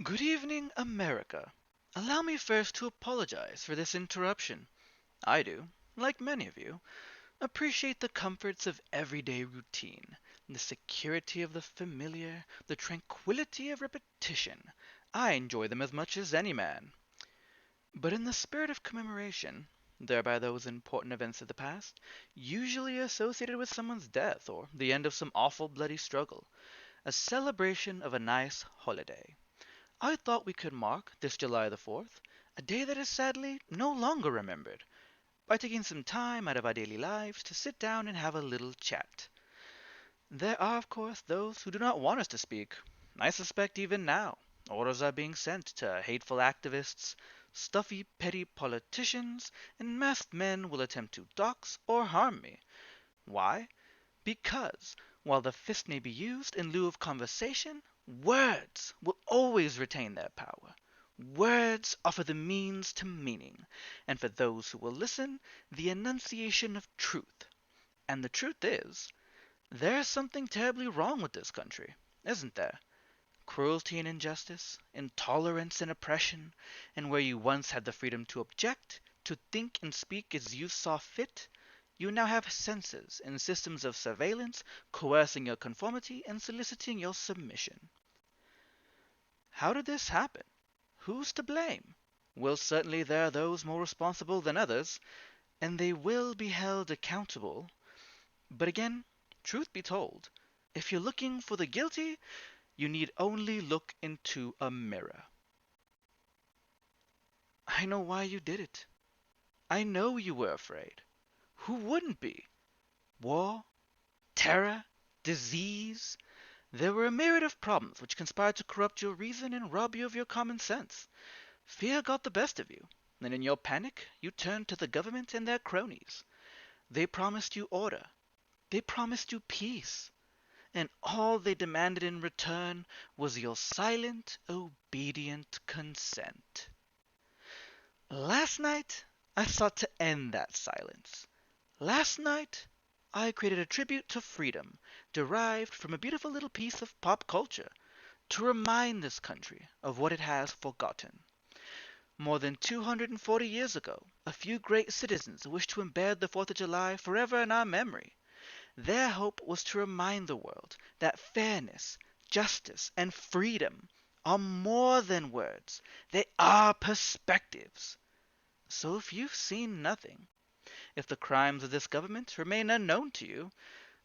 Good evening, America. Allow me first to apologize for this interruption. I do, like many of you, appreciate the comforts of everyday routine, the security of the familiar, the tranquility of repetition. I enjoy them as much as any man. But in the spirit of commemoration, thereby those important events of the past, usually associated with someone's death or the end of some awful bloody struggle, a celebration of a nice holiday. I thought we could mark this July the 4th, a day that is sadly no longer remembered, by taking some time out of our daily lives to sit down and have a little chat. There are, of course, those who do not want us to speak. I suspect even now, orders are being sent to hateful activists, stuffy petty politicians, and masked men will attempt to dox or harm me. Why? Because, while the fist may be used in lieu of conversation, words will always retain their power. Words offer the means to meaning, and for those who will listen, the enunciation of truth. And the truth is, there's something terribly wrong with this country, isn't there? Cruelty and injustice, intolerance and oppression, and where you once had the freedom to object, to think and speak as you saw fit, you now have censors and systems of surveillance coercing your conformity and soliciting your submission. How did this happen? Who's to blame? Well, certainly there are those more responsible than others, and they will be held accountable. But again, truth be told, if you're looking for the guilty, you need only look into a mirror. I know why you did it. I know you were afraid. Who wouldn't be? War, terror, disease. There were a myriad of problems which conspired to corrupt your reason and rob you of your common sense. Fear got the best of you, and in your panic you turned to the government and their cronies. They promised you order. They promised you peace. And all they demanded in return was your silent, obedient consent. Last night, I sought to end that silence. Last night, I created a tribute to freedom derived from a beautiful little piece of pop culture to remind this country of what it has forgotten. More than 240 years ago, a few great citizens wished to embed the 4th of July forever in our memory. Their hope was to remind the world that fairness, justice, and freedom are more than words. They are perspectives. So if you've seen nothing, if the crimes of this government remain unknown to you,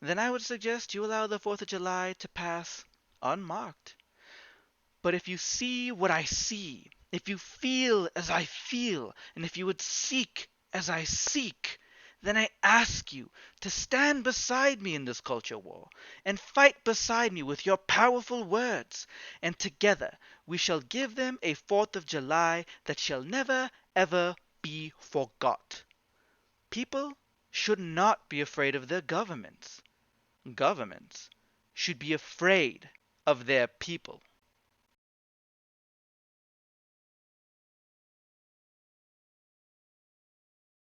then I would suggest you allow the 4th of July to pass unmarked. But if you see what I see, if you feel as I feel, and if you would seek as I seek, then I ask you to stand beside me in this culture war, and fight beside me with your powerful words, and together we shall give them a 4th of July that shall never, ever be forgot. People should not be afraid of their governments. Governments should be afraid of their people.